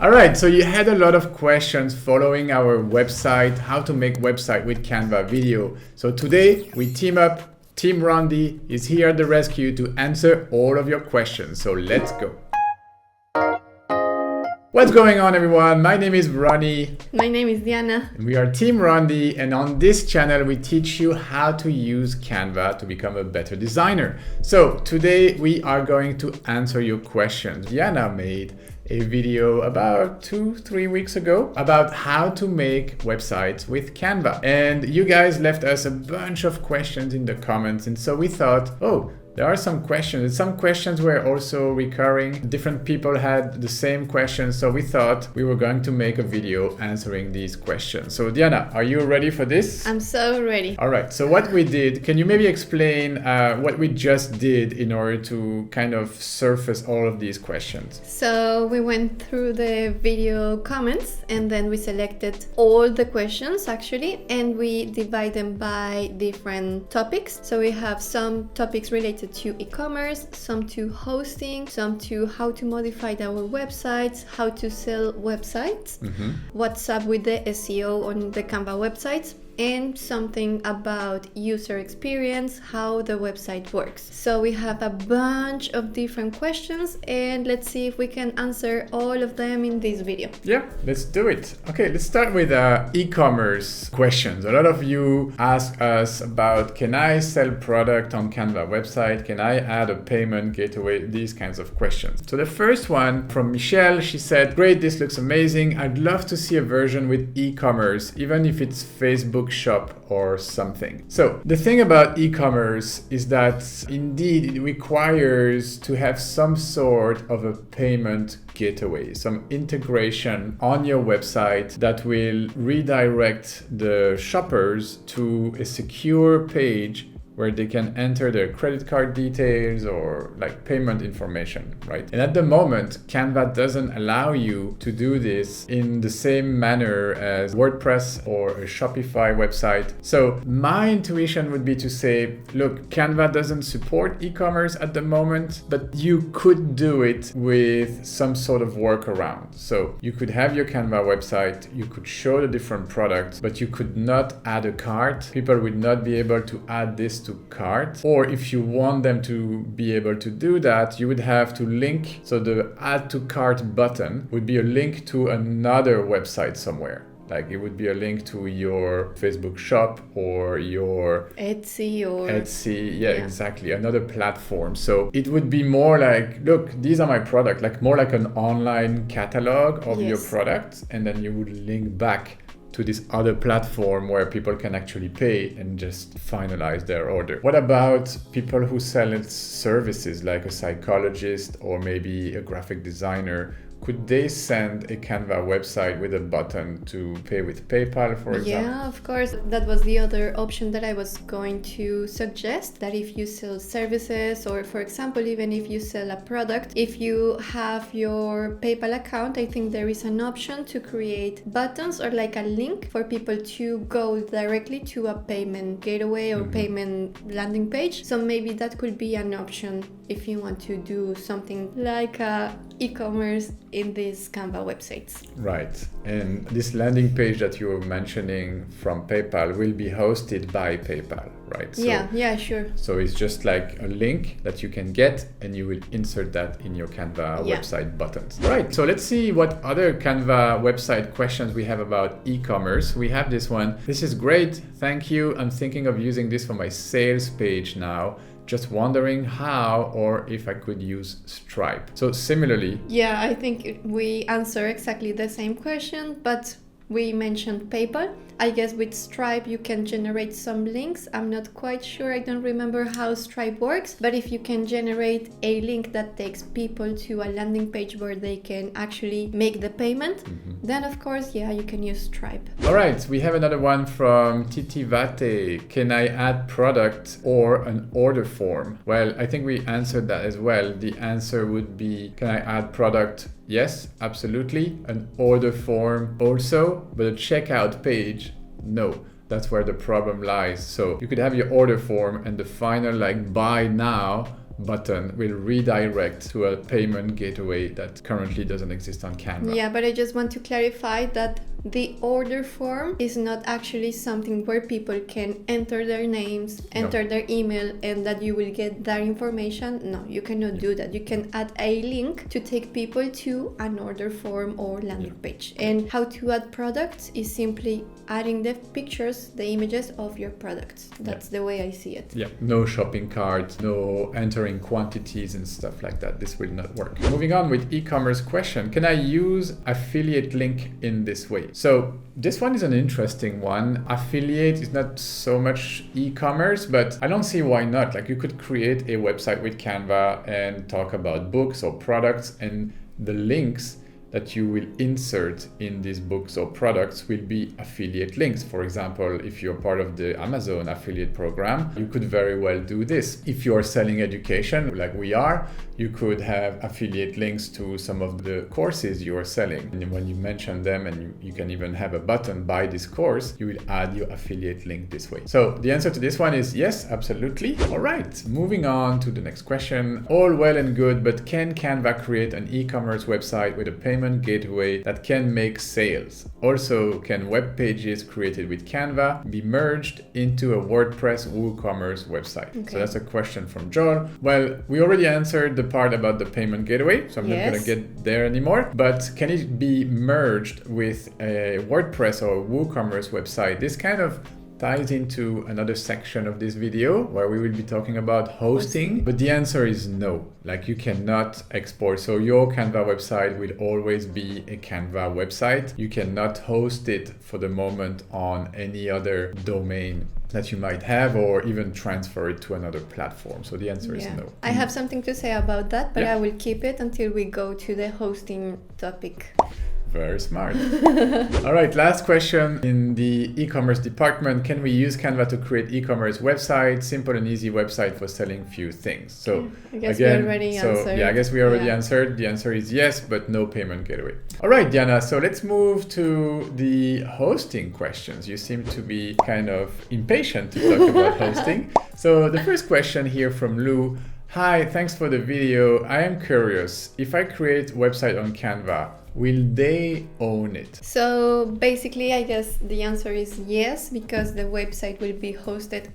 All right, so you had a lot of questions following our website, how to make website with Canva video. So today we team up. Team Randy is here at the rescue to answer all of your questions. So let's go. What's going on, everyone? My name is Ronnie. My name is Diana. And we are Team Randy, and on this channel we teach you how to use Canva to become a better designer. So today we are going to answer your questions. Diana made a video about 2-3 weeks ago about how to make websites with Canva. And you guys left us a bunch of questions in the comments, and so we thought, oh, there are some questions. Some questions were also recurring. Different people had the same questions, so we thought we were going to make a video answering these questions. So Diana, are you ready for this? I'm so ready. All right, so what we did, can you maybe explain what we just did in order to kind of surface all of these questions? So we went through the video comments and then we selected all the questions actually, and we divide them by different topics. So we have some topics related to e-commerce, some to hosting, some to how to modify our websites, how to sell websites, what's up with the SEO on the Canva websites, and something about user experience, how the website works. So we have a bunch of different questions, and let's see if we can answer all of them in this video. Yeah, let's do it. Okay, let's start with e-commerce questions. A lot of you ask us about, can I sell product on Canva website? Can I add a payment gateway? These kinds of questions. So the first one from Michelle, she said, great, this looks amazing. I'd love to see a version with e-commerce, even if it's Facebook shop or something. So the thing about e-commerce is that indeed it requires to have some sort of a payment gateway, some integration on your website that will redirect the shoppers to a secure page where they can enter their credit card details or like payment information, right? And at the moment, Canva doesn't allow you to do this in the same manner as WordPress or a Shopify website. So my intuition would be to say, look, Canva doesn't support e-commerce at the moment, but you could do it with some sort of workaround. So you could have your Canva website, you could show the different products, but you could not add a cart. People would not be able to add this to cart, or if you want them to be able to do that, you would have to link. So the add to cart button would be a link to another website somewhere. Like it would be a link to your Facebook shop or your Etsy. Yeah, exactly. Another platform. So it would be more like, look, these are my products, like more like an online catalog of your products. And then you would link back to this other platform where people can actually pay and just finalize their order. What about people who sell services like a psychologist or maybe a graphic designer? Could they send a Canva website with a button to pay with PayPal, for example? Yeah, of course. That was the other option that I was going to suggest, that if you sell services or, for example, even if you sell a product, if you have your PayPal account, I think there is an option to create buttons or like a link for people to go directly to a payment gateway or payment landing page. So maybe that could be an option if you want to do something like e-commerce in these Canva websites. Right. And this landing page that you were mentioning from PayPal will be hosted by PayPal, right? So, yeah, sure. So it's just like a link that you can get and you will insert that in your Canva website buttons. Right. So let's see what other Canva website questions we have about e-commerce. We have this one. This is great. Thank you. I'm thinking of using this for my sales page now. Just wondering how or if I could use Stripe. So similarly. Yeah, I think we answer exactly the same question, but we mentioned PayPal. I guess with Stripe you can generate some links. I'm not quite sure, I don't remember how Stripe works, but if you can generate a link that takes people to a landing page where they can actually make the payment, then of course, yeah, you can use Stripe. All right, we have another one from Titivate. Can I add product or an order form? Well, I think we answered that as well. The answer would be, can I add product? Yes, absolutely. An order form also, but a checkout page, no. That's where the problem lies. So you could have your order form and the final like buy now button will redirect to a payment gateway that currently doesn't exist on Canva. Yeah, but I just want to clarify that the order form is not actually something where people can enter their names, enter their email, and that you will get that information. No, you cannot do that. You can add a link to take people to an order form or landing page. And how to add products is simply adding the pictures, the images of your products. That's the way I see it. Yeah, no shopping cart, no entering quantities and stuff like that. This will not work. Moving on with e-commerce question. Can I use affiliate link in this way? So this one is an interesting one. Affiliate is not so much e-commerce, but I don't see why not. Like you could create a website with Canva and talk about books or products, and the links that you will insert in these books or products will be affiliate links. For example, if you're part of the Amazon affiliate program, you could very well do this. If you're selling education, like we are, you could have affiliate links to some of the courses you are selling. And when you mention them, and you can even have a button, buy this course, you will add your affiliate link this way. So the answer to this one is yes, absolutely. All right, moving on to the next question. All well and good, but can Canva create an e-commerce website with a payment gateway that can make sales? Also, can web pages created with Canva be merged into a WordPress WooCommerce website? Okay. So that's a question from Joel. Well, we already answered the part about the payment gateway, so I'm not going to get there anymore. But can it be merged with a WordPress or WooCommerce website? This kind of ties into another section of this video where we will be talking about hosting, but the answer is no. Like you cannot export. So your Canva website will always be a Canva website. You cannot host it for the moment on any other domain that you might have, or even transfer it to another platform. So the answer is no. I have something to say about that, but I will keep it until we go to the hosting topic. Very smart. All right, last question in the e-commerce department. Can we use Canva to create e-commerce websites, simple and easy website for selling few things? So I guess we already answered. Yeah, I guess we already answered. The answer is yes, but no payment gateway. All right, Diana, so let's move to the hosting questions. You seem to be kind of impatient to talk about hosting. So the first question here from Lou. Hi, thanks for the video. I am curious, if I create a website on Canva, will they own it? So basically, I guess the answer is yes, because the website will be hosted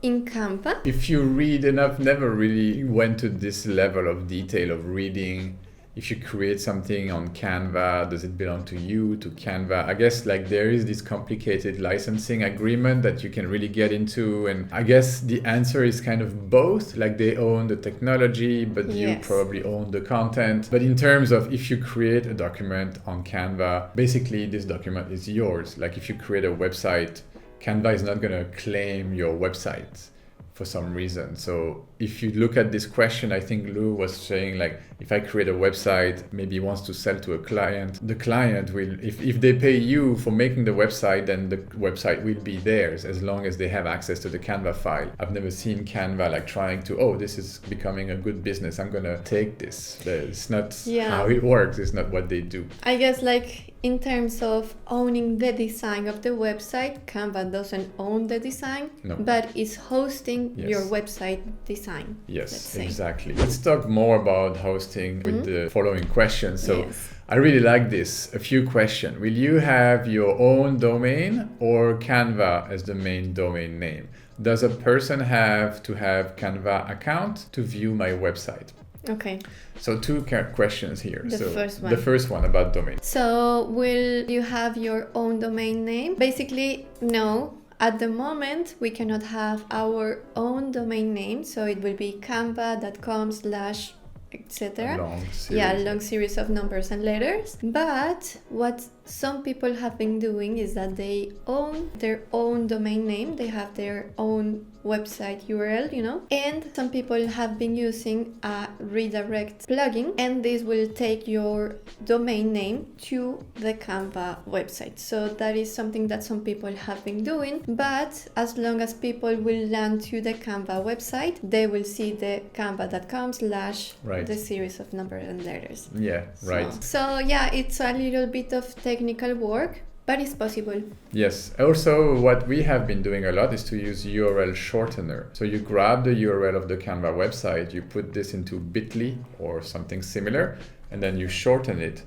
in Canva. If you read enough, never really went to this level of detail of reading. If you create something on Canva, does it belong to you, to Canva? I guess like there is this complicated licensing agreement that you can really get into. And I guess the answer is kind of both, like they own the technology, but you probably own the content. But in terms of if you create a document on Canva, basically this document is yours. Like if you create a website, Canva is not gonna claim your website for some reason. So if you look at this question, I think Lou was saying like, if I create a website, maybe he wants to sell to a client, the client will, if they pay you for making the website, then the website will be theirs as long as they have access to the Canva file. I've never seen Canva like trying to, oh, this is becoming a good business, I'm gonna take this. It's not how it works, it's not what they do. I guess like in terms of owning the design of the website, Canva doesn't own the design, but is hosting your website design. Yes, exactly. Let's talk more about hosting with the following questions. So I really like this. A few questions. Will you have your own domain or Canva as the main domain name? Does a person have to have Canva account to view my website? Okay. So two questions here. The first one about domain. So will you have your own domain name? Basically, no. At the moment, we cannot have our own domain name. So it will be canva.com/ etc. Long series of numbers and letters. But what some people have been doing is that they own their own domain name. They have their own website URL, and some people have been using a redirect plugin, and this will take your domain name to the Canva website. So that is something that some people have been doing, but as long as people will land to the Canva website, they will see the canva.com/ the series of numbers and letters. So yeah, it's a little bit of technical work, but it's possible. Yes. Also, what we have been doing a lot is to use URL shortener. So you grab the URL of the Canva website, you put this into bit.ly or something similar, and then you shorten it.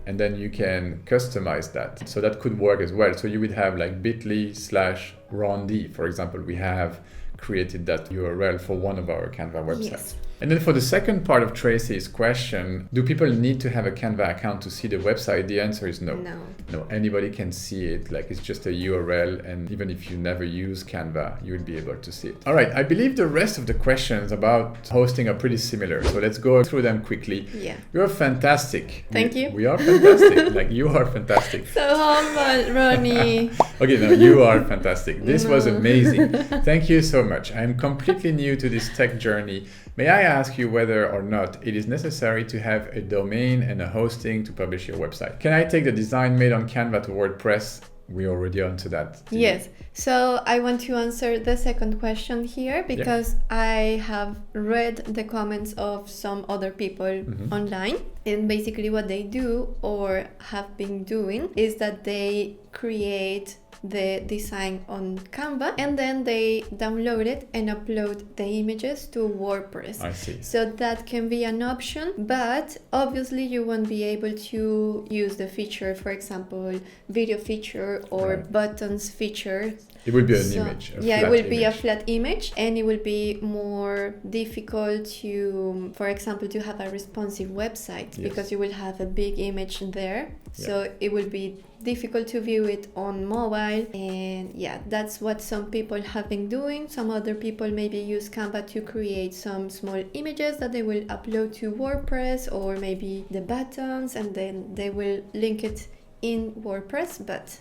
And then you can customize that. So that could work as well. So you would have like bit.ly/Rondi, for example. We have created that URL for one of our Canva websites. Yes. And then for the second part of Tracy's question, do people need to have a Canva account to see the website? The answer is no. No, anybody can see it. Like it's just a URL, and even if you never use Canva, you'll be able to see it. All right, I believe the rest of the questions about hosting are pretty similar. So let's go through them quickly. Yeah. You're fantastic. Thank you. We are fantastic. Like you are fantastic. So humble, Ronnie. Okay, no, you are fantastic. This was amazing. Thank you so much. I'm completely new to this tech journey. May I ask you whether or not it is necessary to have a domain and a hosting to publish your website? Can I take the design made on Canva to WordPress? We're already on to that. Yes. So I want to answer the second question here because I have read the comments of some other people online. And basically what they do or have been doing is that they create the design on Canva and then they download it and upload the images to WordPress. I see. So that can be an option, but obviously you won't be able to use the feature, for example, video feature or buttons feature. It will be an image. It will be a flat image, and it will be more difficult to, for example, to have a responsive website because you will have a big image there. So it will be difficult to view it on mobile, and that's what some people have been doing. Some other people maybe use Canva to create some small images that they will upload to WordPress, or maybe the buttons, and then they will link it in WordPress. But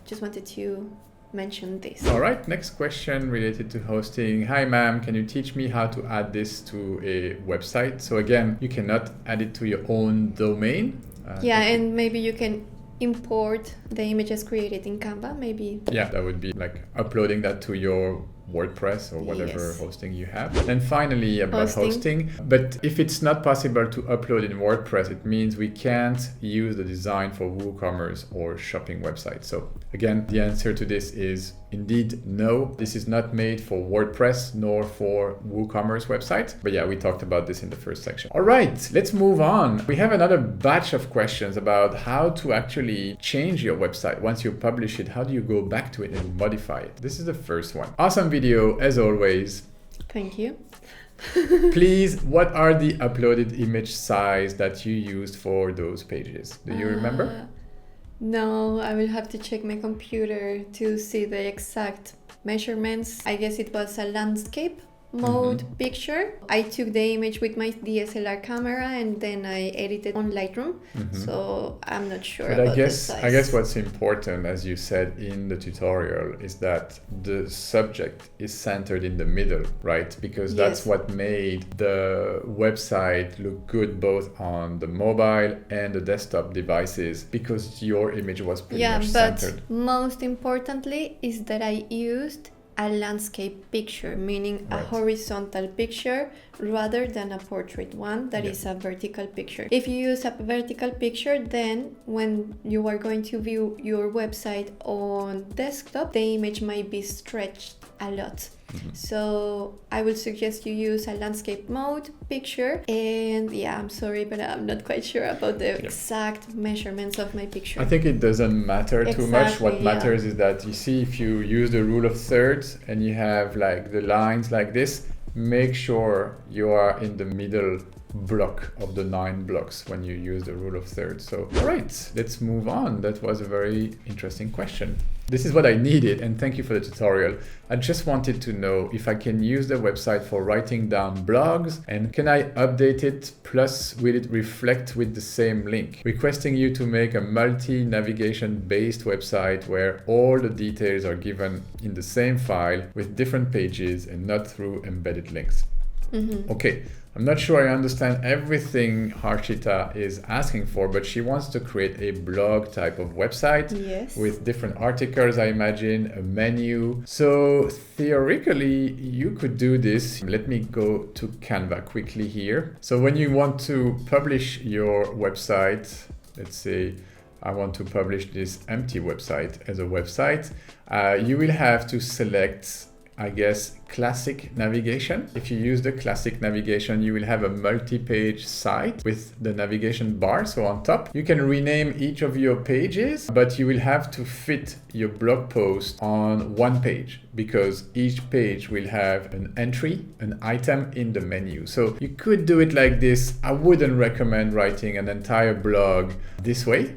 just wanted to mention this. All right, next question related to hosting. Hi ma'am, can you teach me how to add this to a website? So again, you cannot add it to your own domain. And maybe you can import the images created in Canva, maybe. Yeah, that would be like uploading that to your WordPress or whatever hosting you have. And finally about hosting. But if it's not possible to upload in WordPress, it means we can't use the design for WooCommerce or shopping websites. So again, the answer to this is indeed no. This is not made for WordPress nor for WooCommerce websites. But we talked about this in the first section. All right, let's move on. We have another batch of questions about how to actually change your website. Once you publish it, how do you go back to it and modify it? This is the first one. Awesome video as always. Thank you. Please, what are the uploaded image size that you used for those pages? Do you remember? No, I will have to check my computer to see the exact measurements. I guess it was a landscape mode picture. I took the image with my DSLR camera and then I edited on Lightroom. So I'm not sure about the size. I guess what's important, as you said in the tutorial, is that the subject is centered in the middle, right? Because that's what made the website look good both on the mobile and the desktop devices, because your image was pretty much centered. But most importantly is that I used a landscape picture, meaning a horizontal picture rather than a portrait one that is a vertical picture. If you use a vertical picture, then when you are going to view your website on desktop, the image might be stretched a lot. So I would suggest you use a landscape mode picture, and I'm sorry, but I'm not quite sure about the exact measurements of my picture. I think it doesn't matter too much. What matters is that you see, if you use the rule of thirds and you have like the lines like this, make sure you are in the middle block of the 9 blocks when you use the rule of thirds. So, all right, let's move on. That was a very interesting question. This is what I needed, and thank you for the tutorial. I just wanted to know if I can use the website for writing down blogs, and can I update it, plus will it reflect with the same link? Requesting you to make a multi-navigation based website where all the details are given in the same file with different pages and not through embedded links. Okay, I'm not sure I understand everything Harshita is asking for, but she wants to create a blog type of website with different articles, I imagine, a menu. So theoretically, you could do this. Let me go to Canva quickly here. So when you want to publish your website, let's say I want to publish this empty website as a website, you will have to select, I guess, classic navigation. If you use the classic navigation, you will have a multi-page site with the navigation bar. So on top, you can rename each of your pages, but you will have to fit your blog post on one page because each page will have an entry, an item in the menu. So you could do it like this. I wouldn't recommend writing an entire blog this way,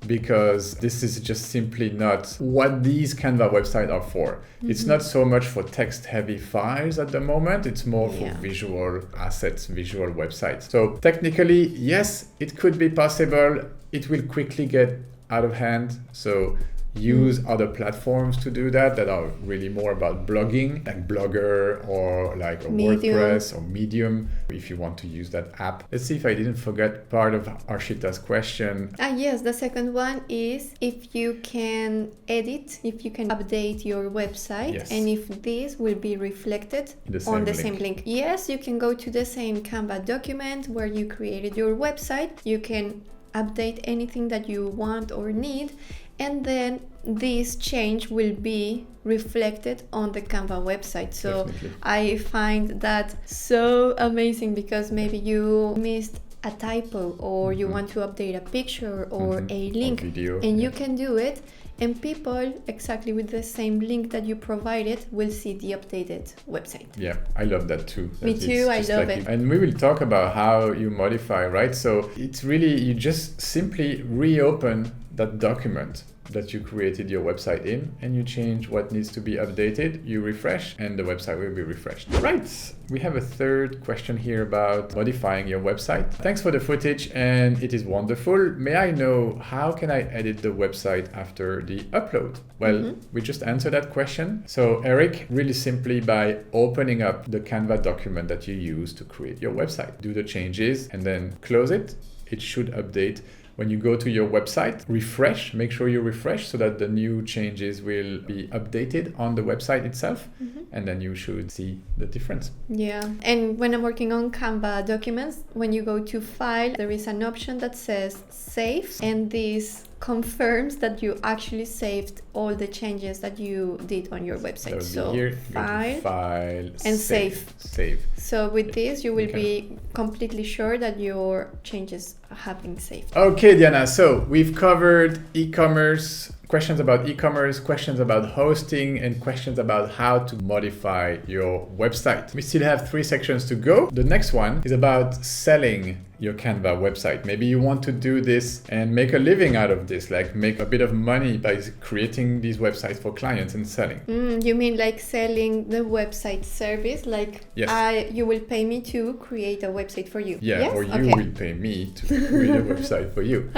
because this is just simply not what these Canva websites are for. It's not so much for text-heavy files at the moment, it's more for visual assets, visual websites. So technically, yes, it could be possible. It will quickly get out of hand. So use other platforms to do that are really more about blogging, like Blogger or like a Medium. WordPress or Medium, if you want to use that app. Let's see if I didn't forget part of Arshita's question. Yes, the second one is if you can edit, if you can update your website, and if this will be reflected on the same link. Yes, you can go to the same Canva document where you created your website. You can update anything that you want or need, and then this change will be reflected on the Canva website. So I find that so amazing because maybe you missed a typo or you want to update a picture or a link, or video, and you can do it, and people exactly with the same link that you provided will see the updated website. Yeah, I love that too. Me too, I love it. And we will talk about how you modify, right? So it's really, you just simply reopen that document that you created your website in, and you change what needs to be updated, you refresh, and the website will be refreshed. Right, we have a third question here about modifying your website. Thanks for the footage, and it is wonderful. May I know, how can I edit the website after the upload? Well, we just answered that question. So Eric, really simply by opening up the Canva document that you use to create your website, do the changes and then close it. It should update. When you go to your website, refresh, make sure you refresh so that the new changes will be updated on the website itself, and then you should see the difference. Yeah, and when I'm working on Canva documents, when you go to File, there is an option that says Save, and this confirms that you actually saved all the changes that you did on your website. So here, file and save. So with this, you will be completely sure that your changes have been saved. Okay, Diana. So we've covered e-commerce, questions about e-commerce, questions about hosting, and questions about how to modify your website. We still have 3 sections to go. The next one is about selling your Canva website. Maybe you want to do this and make a living out of this, like make a bit of money by creating these websites for clients and selling. You mean like selling the website service? Like you will pay me to create a website for you? Yeah, yes? Or you will pay me to create a website for you.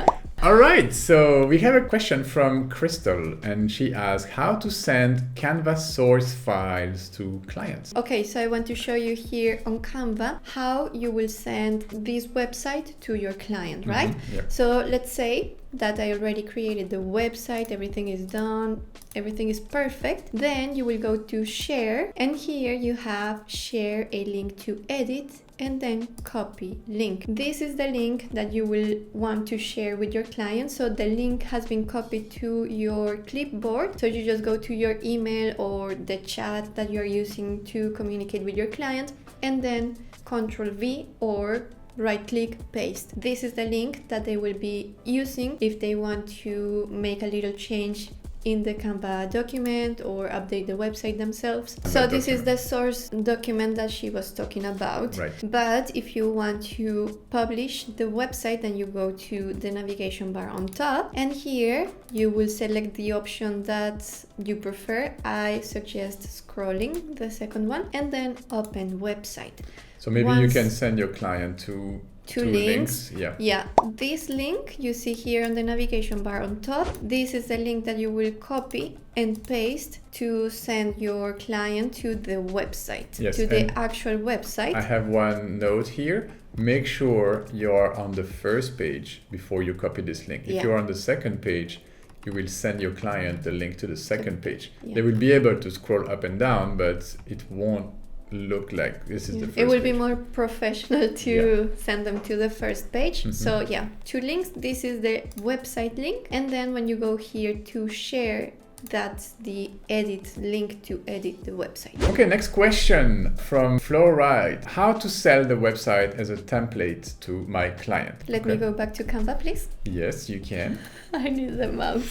All right, so we have a question from Crystal, and she asks how to send Canva source files to clients. Okay, so I want to show you here on Canva how you will send this website to your client, right? So let's say that I already created the website, everything is done, everything is perfect. Then you will go to share, and here you have share a link to edit, and then copy link. This is the link that you will want to share with your client. So the link has been copied to your clipboard. So you just go to your email or the chat that you're using to communicate with your client, and then Ctrl V or right click, paste. This is the link that they will be using if they want to make a little change in the Canva document or update the website themselves. So this is the source document that she was talking about. Right. But if you want to publish the website, then you go to the navigation bar on top, and here you will select the option that you prefer. I suggest scrolling, the second one, and then open website. So maybe you can send your client to two links. Yeah, this link you see here on the navigation bar on top, this is the link that you will copy and paste to send your client to the website, to the actual website. I have one note here. Make sure you are on the first page before you copy this link. If you're on the second page, you will send your client the link to the second page. They will be able to scroll up and down, but it won't look like this is the first It will page. be more professional to send them to the first page. Mhm. So yeah, 2 links. This is the website link. And then when you go here to share, that's the edit link to edit the website. Okay, next question from Floride. How to sell the website as a template to my client? Let me go back to Canva, please. Yes, you can. I need the mouse.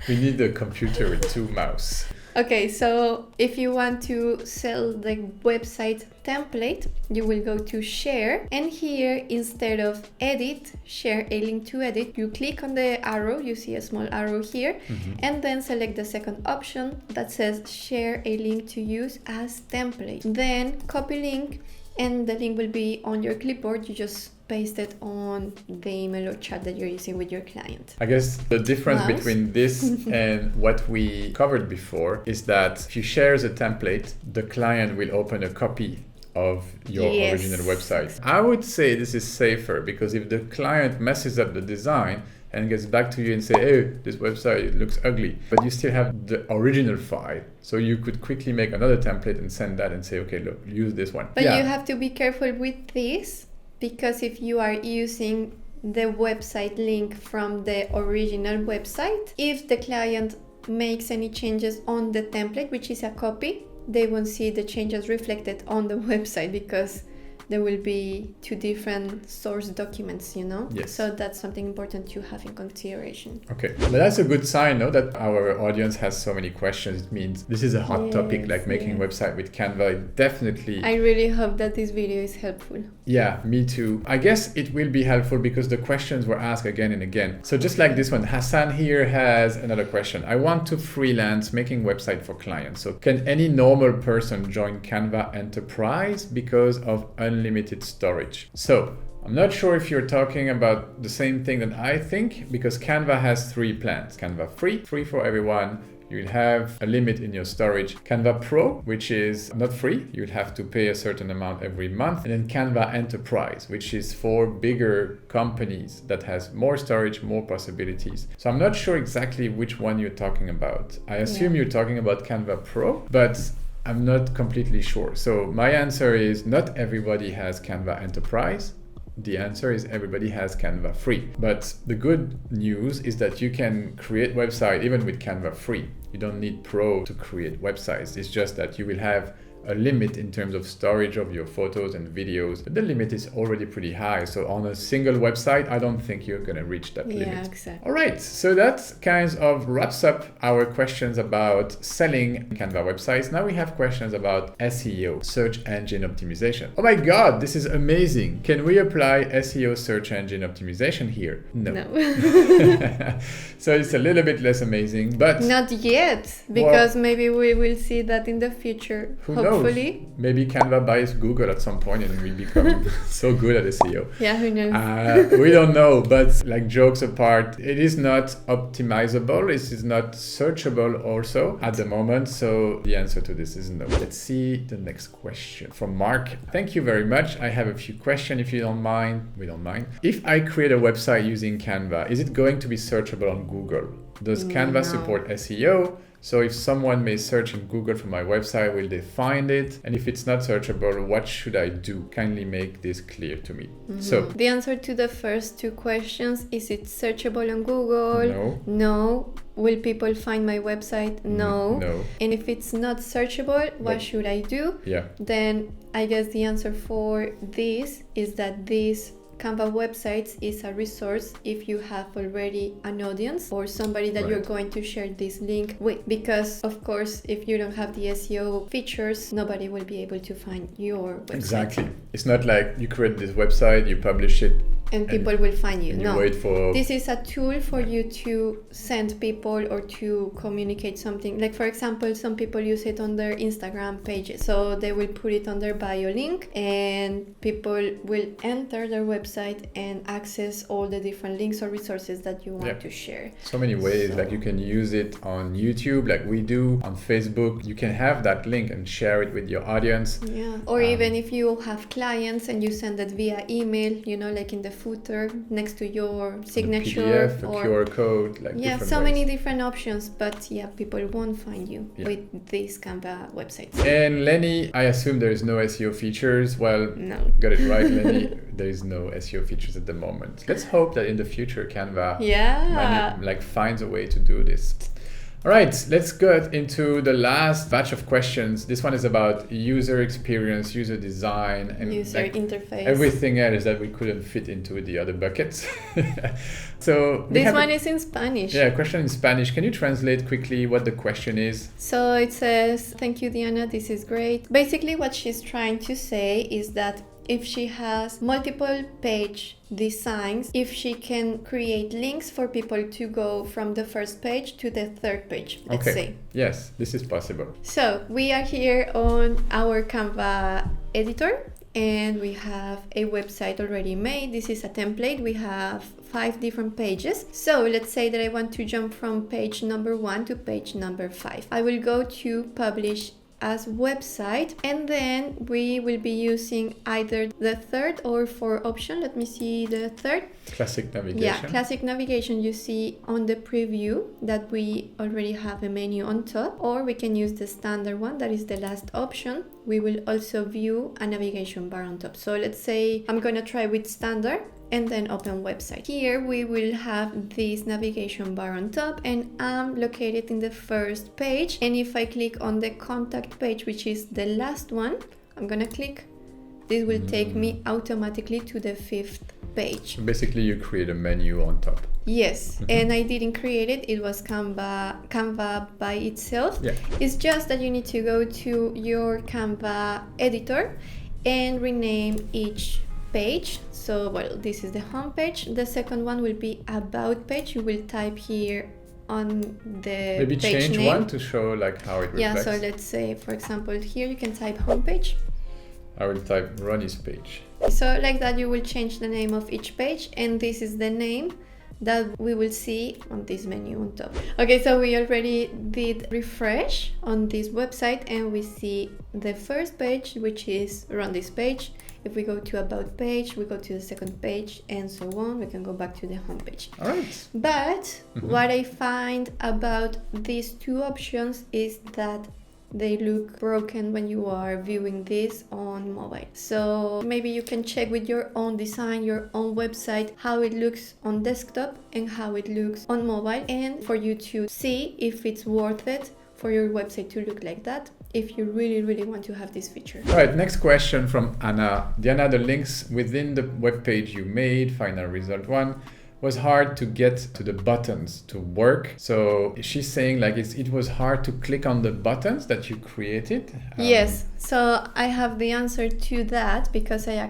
We need a computer with 2 mouse. Okay, so if you want to sell the website template, you will go to share, and here instead of edit, share a link to edit, you click on the arrow, you see a small arrow here, and then select the second option that says share a link to use as template. Then copy link, and the link will be on your clipboard. You just paste it on the email or chat that you're using with your client. I guess the difference between this and what we covered before is that if you share the template, the client will open a copy of your original website. I would say this is safer because if the client messes up the design and gets back to you and say, hey, this website looks ugly, but you still have the original file. So you could quickly make another template and send that and say, okay, look, use this one. But you have to be careful with this, because if you are using the website link from the original website, if the client makes any changes on the template, which is a copy, they won't see the changes reflected on the website because there will be 2 different source documents, you know? Yes. So that's something important to have in consideration. Okay, but that's a good sign, no? That our audience has so many questions. It means this is a hot topic, like making website with Canva. It definitely. I really hope that this video is helpful. Yeah, me too. I guess it will be helpful because the questions were asked again and again. So just like this one, Hassan here has another question. I want to freelance making website for clients. So can any normal person join Canva Enterprise because of unlimited storage? So I'm not sure if you're talking about the same thing that I think, because Canva has 3 plans. Canva free for everyone. You'll have a limit in your storage. Canva Pro, which is not free. You'll have to pay a certain amount every month. And then Canva Enterprise, which is for bigger companies that has more storage, more possibilities. So I'm not sure exactly which one you're talking about. I assume you're talking about Canva Pro, but I'm not completely sure. So my answer is not everybody has Canva Enterprise. The answer is everybody has Canva free. But the good news is that you can create website even with Canva free. You don't need Pro to create websites. It's just that you will have a limit in terms of storage of your photos and videos, but the limit is already pretty high. So on a single website, I don't think you're going to reach that limit. Yeah, exactly. All right, so that kind of wraps up our questions about selling Canva websites. Now we have questions about SEO, search engine optimization. Oh my God, this is amazing. Can we apply SEO, search engine optimization here? No. So it's a little bit less amazing, but not yet, because maybe we will see that in the future. Who hopefully knows? Maybe Canva buys Google at some point and we become so good at SEO. Yeah, who knows? We don't know, but like jokes apart, it is not optimizable. It is not searchable also at the moment. So the answer to this is no. Let's see the next question from Mark. Thank you very much. I have a few questions if you don't mind. We don't mind. If I create a website using Canva, is it going to be searchable on Google? Does Canva support SEO? So if someone may search in Google for my website, will they find it? And if it's not searchable, what should I do? Kindly make this clear to me. So the answer to the first 2 questions, is it searchable on Google? No. No. Will people find my website? No. No. And if it's not searchable, what should I do? Yeah. Then I guess the answer for this is that this Canva websites is a resource if you have already an audience or somebody that you're going to share this link with, because of course if you don't have the SEO features, nobody will be able to find your website. Exactly. It's not like you create this website, you publish it, and people will find you. No, wait for... This is a tool for you to send people or to communicate something. Like for example, some people use it on their Instagram pages. So they will put it on their bio link and people will enter their website and access all the different links or resources that you want to share. So many ways, like you can use it on YouTube like we do, on Facebook. You can have that link and share it with your audience. Yeah, or even if you have clients and you send it via email, you know, like in the footer next to your signature, PDF, or QR code, like yeah, different so ways. many different options. But yeah, people won't find you with these Canva websites. And Lenny, I assume there is no SEO features. Well, No. got it right, Lenny. There is no SEO features at the moment. Let's hope that in the future Canva finds a way to do this. All right, let's get into the last batch of questions. This one is about user experience, user design, and user interface. Everything else that we couldn't fit into the other buckets. So this one is in Spanish. Yeah, question in Spanish. Can you translate quickly what the question is? So it says, thank you, Diana, this is great. Basically, what she's trying to say is that if she has multiple page designs, if she can create links for people to go from the first page to the third page, let's say. Yes, this is possible. So we are here on our Canva editor and we have a website already made. This is a template. We have 5 different pages. So let's say that I want to jump from page number 1 to page number 5. I will go to publish as website, and then we will be using either the third or fourth option. Let me see the third. Classic navigation. Yeah, classic navigation. You see on the preview that we already have a menu on top, or we can use the standard one, that is the last option. We will also view a navigation bar on top. So let's say I'm gonna try with standard and then open website. Here we will have this navigation bar on top, and I'm located in the first page. And if I click on the contact page, which is the last one, I'm gonna click. This will take me automatically to the 5th page. So basically you create a menu on top. Yes, and I didn't create it. It was Canva by itself. Yeah. It's just that you need to go to your Canva editor and rename each page. So, well, this is the home page. The second one will be about page. You will type here on the maybe page change name. one to show like how it reflects. Yeah, so let's say, for example, here you can type home page. I will type Ronnie's page. So like that, you will change the name of each page, and this is the name that we will see on this menu on top. Okay, so we already did refresh on this website, and we see the first page, which is around this page. If we go to about page, we go to the second page, and so on. We can go back to the home page. All right. But what I find about these two options is that they look broken when you are viewing this on mobile. So maybe you can check with your own design, your own website, how it looks on desktop and how it looks on mobile, and for you to see if it's worth it for your website to look like that, if you really want to have this feature. All right, next question from Anna. Diana, the links within the web page you made, final result 1, was hard to get to the buttons to work. So she's saying like it was hard to click on the buttons that you created. Yes, so I have the answer to that because I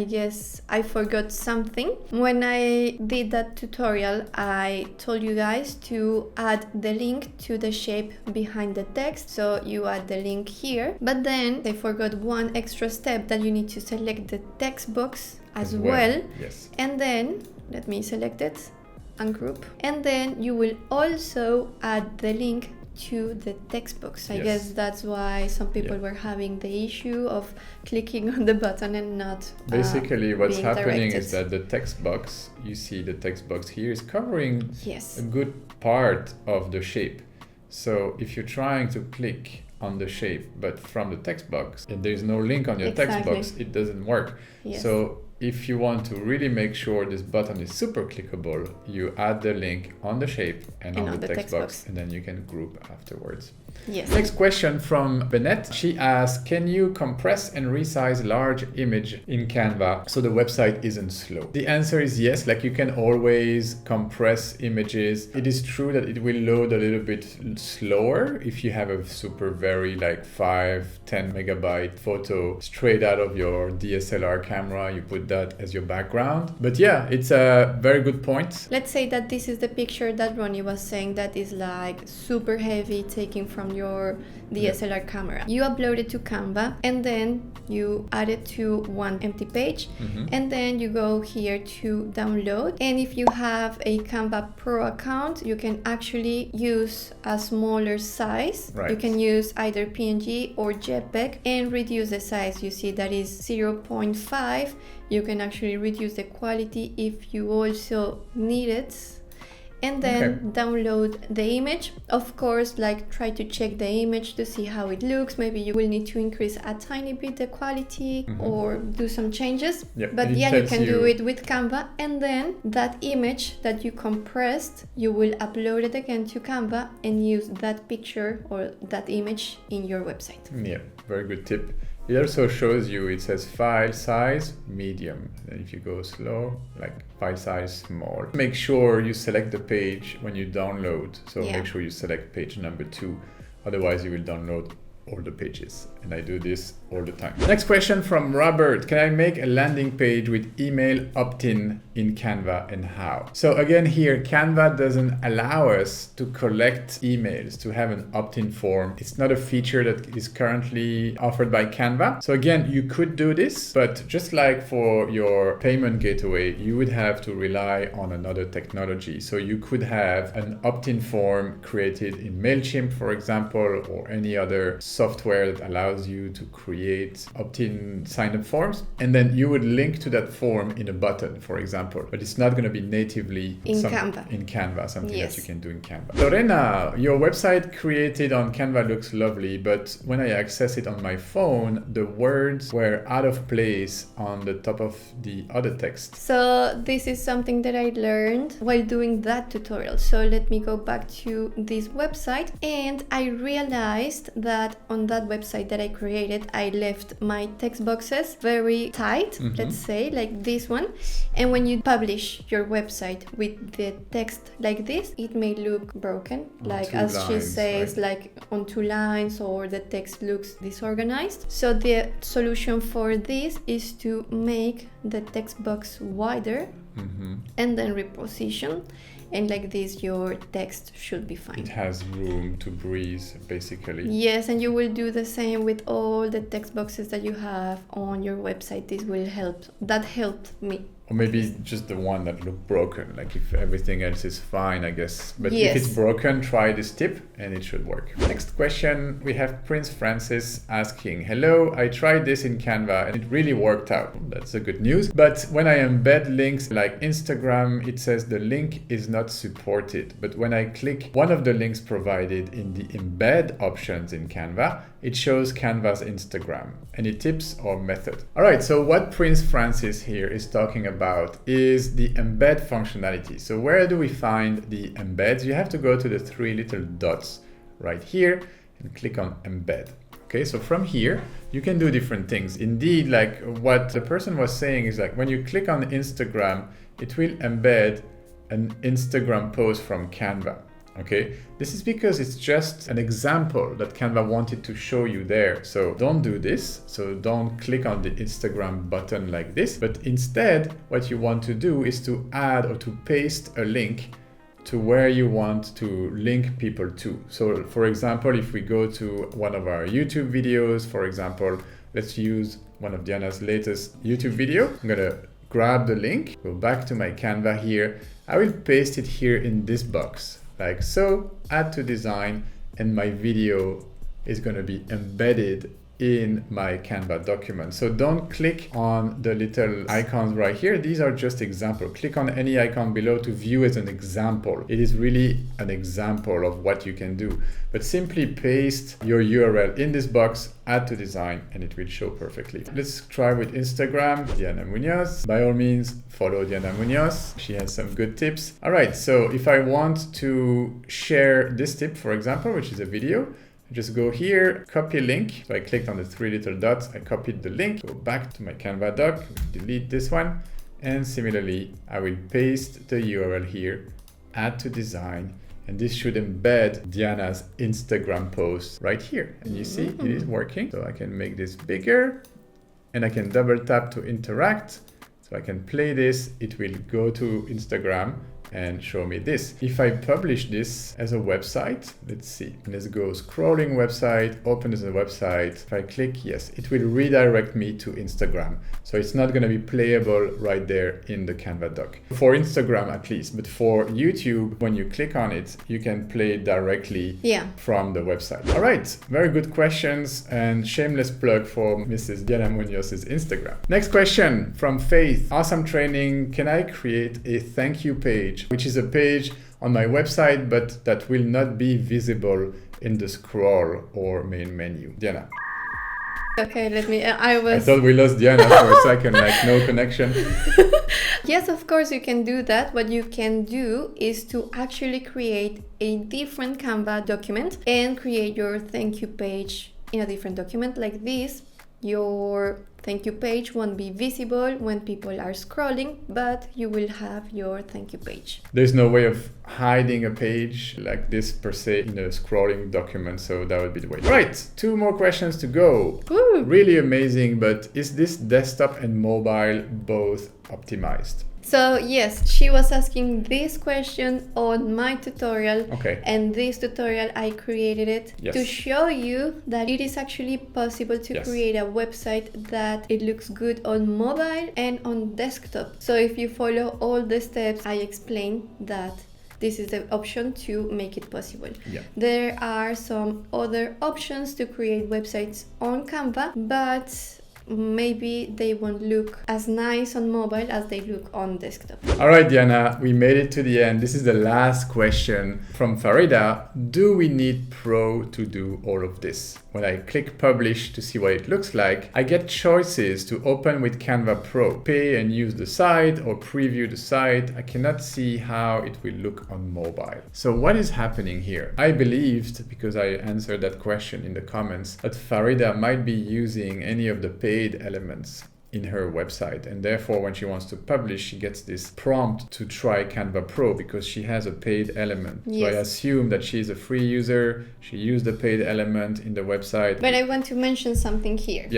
guess I forgot something. When I did that tutorial, I told you guys to add the link to the shape behind the text. So you add the link here, but then I forgot one extra step, that you need to select the text box as well. Yes. And then let me select it, ungroup, and then you will also add the link to the text box. I guess that's why some people were having the issue of clicking on the button and not basically what's being happening directed. is that the text box, you see the text box here is covering Yes. a good part of the shape. So if you're trying to click on the shape but from the text box and there's no link on your text box, it doesn't work. Yes. So if you want to really make sure this button is super clickable, you add the link on the shape and on the text box, and then you can group afterwards. Yes. Next question from Bennett. She asks, can you compress and resize large image in Canva so the website isn't slow? The answer is yes, like you can always compress images. It is true that it will load a little bit slower if you have a super very like 5-10 megabyte photo straight out of your DSLR camera. You put that as your background. But yeah, it's a very good point. Let's say that this is the picture that Ronnie was saying that is like super heavy, taking from your DSLR camera. You upload it to Canva and then you add it to one empty page, and then you go here to download. And if you have a Canva Pro account, you can actually use a smaller size. Right. You can use either PNG or JPEG and reduce the size. You see that is 0.5. You you can actually reduce the quality if you also need it. And then download the image. Of course, like try to check the image to see how it looks. Maybe you will need to increase a tiny bit the quality or do some changes. But yeah, you can do it with Canva. And then that image that you compressed, you will upload it again to Canva and use that picture or that image in your website. Yeah, very good tip. It also shows you, it says file size medium. And if you go slow, like file size small. Make sure you select the page when you download. So make sure you select page number 2. Otherwise you will download all the pages. And I do this all the time. Next question from Robert. Can I make a landing page with email opt-in in Canva and how? So again here, Canva doesn't allow us to collect emails, to have an opt-in form. It's not a feature that is currently offered by Canva. So again, you could do this, but just like for your payment gateway, you would have to rely on another technology. So you could have an opt-in form created in MailChimp, for example, or any other software that allows you to create opt-in sign-up forms. And then you would link to that form in a button, for example, but it's not going to be natively in Canva, something that you can do in Canva. Lorena, your website created on Canva looks lovely, but when I access it on my phone, the words were out of place on the top of the other text. So this is something that I learned while doing that tutorial. So let me go back to this website, and I realized that on that website that I created, I left my text boxes very tight, let's say, like this one. And when you publish your website with the text like this, it may look broken, like as she says, like on 2 lines, or the text looks disorganized. So the solution for this is to make the text box wider and then reposition. And like this, your text should be fine. It has room to breathe, basically. Yes, and you will do the same with all the text boxes that you have on your website. This will help. That helped me. Or maybe just the one that looked broken, like if everything else is fine, I guess. But if it's broken, try this tip and it should work. Next question, we have Prince Francis asking, hello, I tried this in Canva and it really worked out. That's a good news. But when I embed links like Instagram, it says the link is not supported. But when I click one of the links provided in the embed options in Canva, it shows Canva's Instagram. Any tips or method? All right, so what Prince Francis here is talking about is the embed functionality. So where do we find the embeds? You have to go to the 3 little dots right here and click on embed. Okay, so from here, you can do different things. Indeed, like what the person was saying is like when you click on Instagram, it will embed an Instagram post from Canva. Okay, this is because it's just an example that Canva wanted to show you there. So don't do this. So don't click on the Instagram button like this, but instead what you want to do is to add or to paste a link to where you want to link people to. So for example, if we go to one of our YouTube videos, for example, let's use one of Diana's latest YouTube video. I'm gonna grab the link, go back to my Canva here. I will paste it here in this box. Like so, add to design, and my video is going to be embedded in my Canva document. So don't click on the little icons right here. These are just examples. Click on any icon below to view as an example. It is really an example of what you can do. But simply paste your URL in this box, add to design, and it will show perfectly. Let's try with Instagram, Diana Munoz. By all means, follow Diana Munoz. She has some good tips. All right, so if I want to share this tip, for example, which is a video, just go here, copy link. So I clicked on the 3 little dots, I copied the link, go back to my Canva doc, delete this one. And similarly, I will paste the URL here, add to design, and this should embed Diana's Instagram post right here. And you see, it is working. So I can make this bigger and I can double tap to interact. So I can play this, it will go to Instagram and show me this. If I publish this as a website, let's see, let's go scrolling website, open as a website. If I click yes, it will redirect me to Instagram. So it's not going to be playable right there in the Canva doc. For Instagram at least, but for YouTube, when you click on it, you can play directly from the website. All right, very good questions and shameless plug for Mrs. Diana Munoz's Instagram. Next question from Faith. Awesome training. Can I create a thank you page, which is a page on my website, but that will not be visible in the scroll or main menu? Diana. Okay, I thought we lost Diana for a second, like no connection. Yes, of course you can do that. What you can do is to actually create a different Canva document and create your thank you page in a different document like this. Your thank you page won't be visible when people are scrolling, but you will have your thank you page. There's no way of hiding a page like this per se in a scrolling document, so that would be the way. Right, 2 more questions to go. Woo. Really amazing, but is this desktop and mobile both optimized? So yes, she was asking this question on my tutorial. Okay. And this tutorial, I created it to show you that it is actually possible to create a website that it looks good on mobile and on desktop. So if you follow all the steps I explained, that this is the option to make it possible. There are some other options to create websites on Canva, but maybe they won't look as nice on mobile as they look on desktop. All right, Diana, we made it to the end. This is the last question from Farida. Do we need Pro to do all of this? When I click publish to see what it looks like, I get choices to open with Canva Pro, pay and use the site or preview the site. I cannot see how it will look on mobile. So what is happening here? I believed, because I answered that question in the comments, that Farida might be using any of the paid elements in her website, and therefore when she wants to publish, she gets this prompt to try Canva Pro because she has a paid element. So I assume that she's a free user, she used the paid element in the website. But I want to mention something here.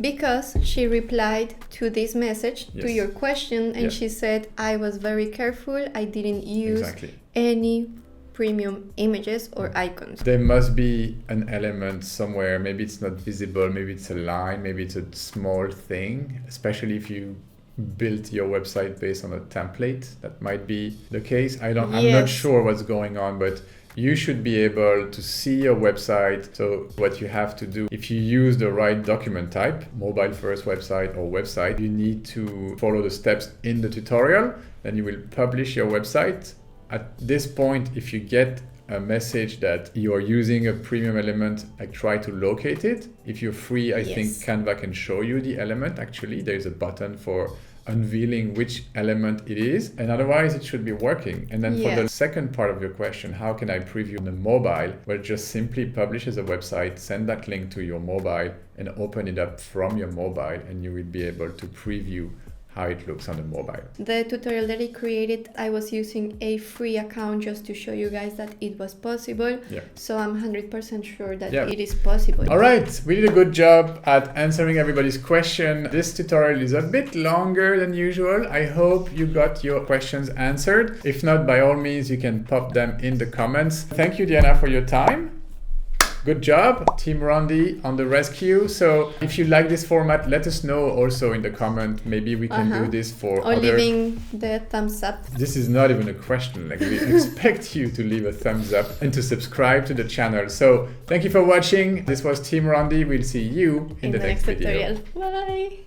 Because she replied to this message, to your question, and she said, I was very careful, I didn't use any premium images or icons. There must be an element somewhere. Maybe it's not visible, maybe it's a line, maybe it's a small thing, especially if you built your website based on a template. That might be the case. I'm not sure what's going on, but you should be able to see your website. So what you have to do, if you use the right document type, mobile first website or website, you need to follow the steps in the tutorial. Then you will publish your website. At this point, if you get a message that you are using a premium element, like try to locate it. If you're free, I think Canva can show you the element. Actually, there's a button for unveiling which element it is, and otherwise it should be working. And then for the second part of your question, how can I preview on the mobile? Well, just simply publish as a website, send that link to your mobile and open it up from your mobile, and you will be able to preview how it looks on the mobile. The tutorial that I created, I was using a free account just to show you guys that it was possible. So I'm 100% sure that it is possible. All right, we did a good job at answering everybody's question. This tutorial is a bit longer than usual. I hope you got your questions answered. If not, by all means, you can pop them in the comments. Thank you, Diana, for your time. Good job, Team Rondi, on the rescue. So if you like this format, let us know also in the comment. Maybe we can do this for or leaving the thumbs up. This is not even a question. Like, we expect you to leave a thumbs up and to subscribe to the channel. So thank you for watching. This was Team Rondi. We'll see you in the next video. Tutorial. Bye.